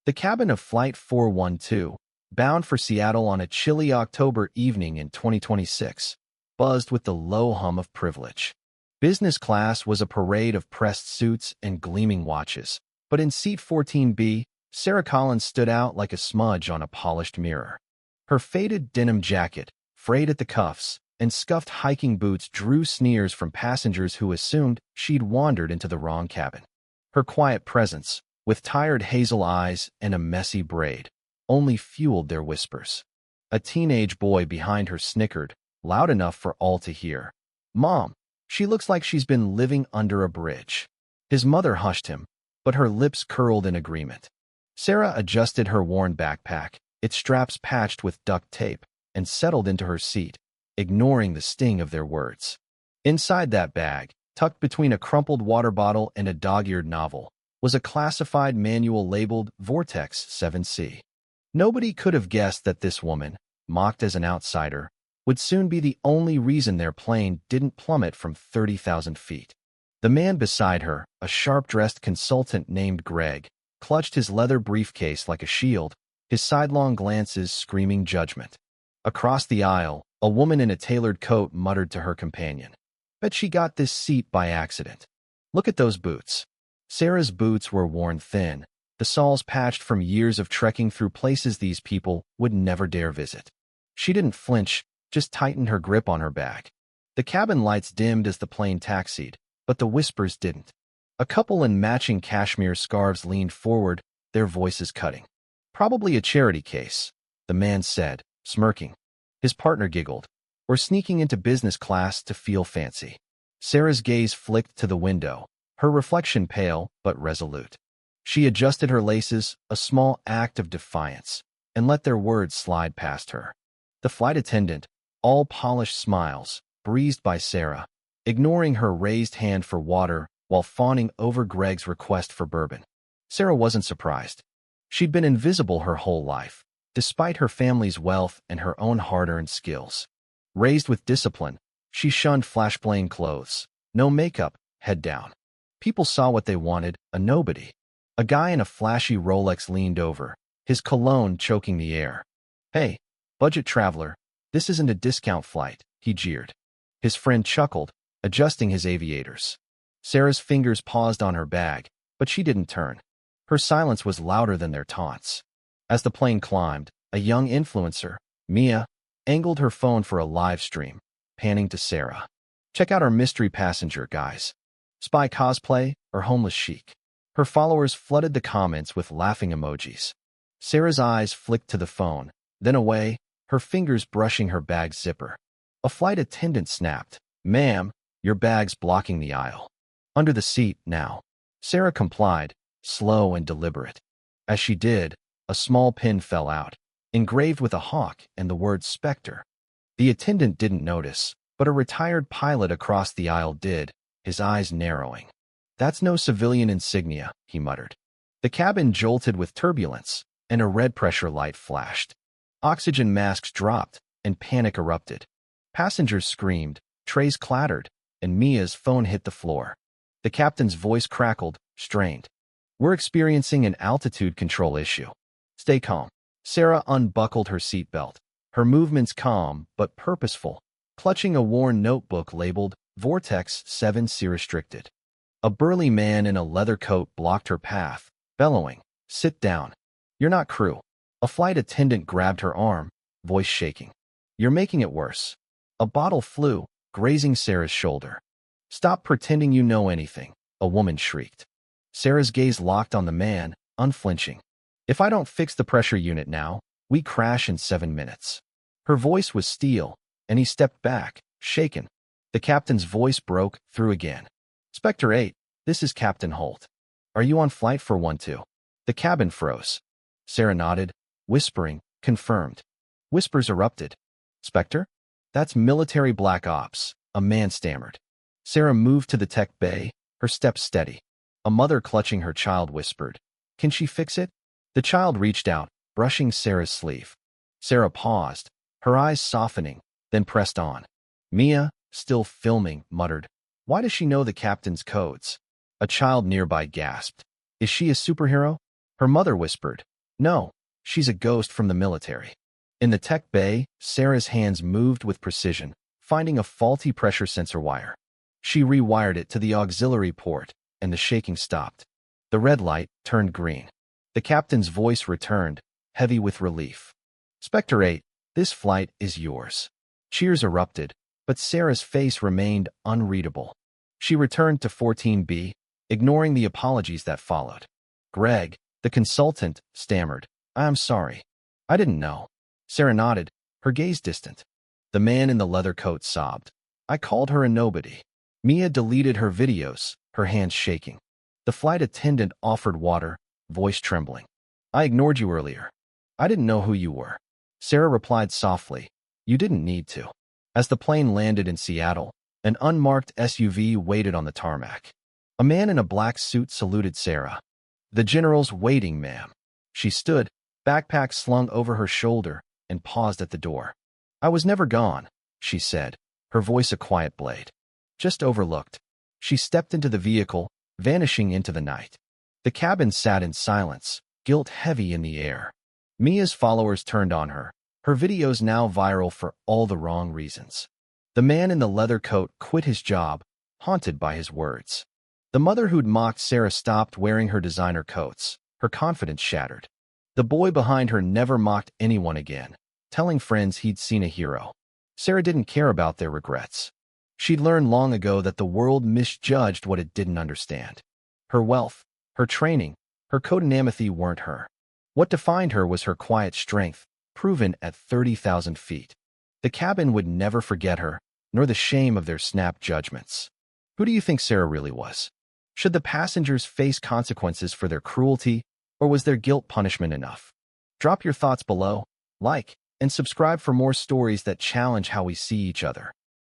The cabin of Flight 412, bound for Seattle on a chilly October evening in 2026, buzzed with the low hum of privilege. Business class was a parade of pressed suits and gleaming watches, but in seat 14B, Sarah Collins stood out like a smudge on a polished mirror. Her faded denim jacket, frayed at the cuffs, and scuffed hiking boots drew sneers from passengers who assumed she'd wandered into the wrong cabin. Her quiet presence, with tired hazel eyes and a messy braid, only fueled their whispers. A teenage boy behind her snickered, loud enough for all to hear. "Mom, she looks like she's been living under a bridge." His mother hushed him, but her lips curled in agreement. Sarah adjusted her worn backpack, its straps patched with duct tape, and settled into her seat, ignoring the sting of their words. Inside that bag, tucked between a crumpled water bottle and a dog-eared novel, was a classified manual labeled Vortex 7C. Nobody could have guessed that this woman, mocked as an outsider, would soon be the only reason their plane didn't plummet from 30,000 feet. The man beside her, a sharp-dressed consultant named Greg, clutched his leather briefcase like a shield, his sidelong glances screaming judgment. Across the aisle, a woman in a tailored coat muttered to her companion, "Bet she got this seat by accident. Look at those boots." Sarah's boots were worn thin, the soles patched from years of trekking through places these people would never dare visit. She didn't flinch, just tightened her grip on her bag. The cabin lights dimmed as the plane taxied, but the whispers didn't. A couple in matching cashmere scarves leaned forward, their voices cutting. "Probably a charity case," the man said, smirking. His partner giggled. "Or sneaking into business class to feel fancy." Sarah's gaze flicked to the window, her reflection pale but resolute. She adjusted her laces, a small act of defiance, and let their words slide past her. The flight attendant, all polished smiles, breezed by Sarah, ignoring her raised hand for water while fawning over Greg's request for bourbon. Sarah wasn't surprised. She'd been invisible her whole life, despite her family's wealth and her own hard-earned skills. Raised with discipline, she shunned flash-blame clothes, no makeup, head down. People saw what they wanted, a nobody. A guy in a flashy Rolex leaned over, his cologne choking the air. "Hey, budget traveler, this isn't a discount flight," he jeered. His friend chuckled, adjusting his aviators. Sarah's fingers paused on her bag, but she didn't turn. Her silence was louder than their taunts. As the plane climbed, a young influencer, Mia, angled her phone for a live stream, panning to Sarah. "Check out our mystery passenger, guys. Spy cosplay or homeless chic?" Her followers flooded the comments with laughing emojis. Sarah's eyes flicked to the phone, then away, her fingers brushing her bag's zipper. A flight attendant snapped, "Ma'am, your bag's blocking the aisle." "Under the seat, now." Sarah complied, slow and deliberate. As she did, a small pin fell out, engraved with a hawk and the word Spectre. The attendant didn't notice, but a retired pilot across the aisle did, his eyes narrowing. "That's no civilian insignia," he muttered. The cabin jolted with turbulence, and a red pressure light flashed. Oxygen masks dropped, and panic erupted. Passengers screamed, trays clattered, and Mia's phone hit the floor. The captain's voice crackled, strained. "We're experiencing an altitude control issue. Stay calm." Sarah unbuckled her seatbelt, her movements calm but purposeful, clutching a worn notebook labeled Vortex 7C Restricted. A burly man in a leather coat blocked her path, bellowing, "Sit down. You're not crew." A flight attendant grabbed her arm, voice shaking. "You're making it worse." A bottle flew, grazing Sarah's shoulder. "Stop pretending you know anything," a woman shrieked. Sarah's gaze locked on the man, unflinching. "If I don't fix the pressure unit now, we crash in 7 minutes." Her voice was steel, and he stepped back, shaken. The captain's voice broke through again. "Spectre 8, this is Captain Holt. Are you on flight 412?" The cabin froze. Sarah nodded, whispering, "Confirmed." Whispers erupted. "Spectre? That's military black ops," a man stammered. Sarah moved to the tech bay, her steps steady. A mother clutching her child whispered, "Can she fix it?" The child reached out, brushing Sarah's sleeve. Sarah paused, her eyes softening, then pressed on. Mia, still filming, muttered, "Why does she know the captain's codes?" A child nearby gasped, "Is she a superhero?" Her mother whispered, No, she's a ghost from the military. In the tech bay, Sarah's hands moved with precision, finding a faulty pressure sensor wire. She rewired it to the auxiliary port, and the shaking stopped. The red light turned green. The captain's voice returned, heavy with relief. Spectre 8, this flight is yours. Cheers erupted, but Sarah's face remained unreadable. She returned to 14B, ignoring the apologies that followed. Greg, the consultant, stammered, I'm sorry. I didn't know. Sarah nodded, her gaze distant. The man in the leather coat sobbed. I called her a nobody. Mia deleted her videos, her hands shaking. The flight attendant offered water, voice trembling. I ignored you earlier. I didn't know who you were. Sarah replied softly, you didn't need to. As the plane landed in Seattle, an unmarked SUV waited on the tarmac. A man in a black suit saluted Sarah. The general's waiting, ma'am. She stood, backpack slung over her shoulder, and paused at the door. I was never gone, she said, her voice a quiet blade. Just overlooked. She stepped into the vehicle, vanishing into the night. The cabin sat in silence, guilt heavy in the air. Mia's followers turned on her, her videos now viral for all the wrong reasons. The man in the leather coat quit his job, haunted by his words. The mother who'd mocked Sarah stopped wearing her designer coats, her confidence shattered. The boy behind her never mocked anyone again, telling friends he'd seen a hero. Sarah didn't care about their regrets. She'd learned long ago that the world misjudged what it didn't understand. Her wealth, her training, her codinamity weren't her. What defined her was her quiet strength, proven at 30,000 feet. The cabin would never forget her, nor the shame of their snap judgments. Who do you think Sarah really was? Should the passengers face consequences for their cruelty, or was their guilt punishment enough? Drop your thoughts below, like, and subscribe for more stories that challenge how we see each other.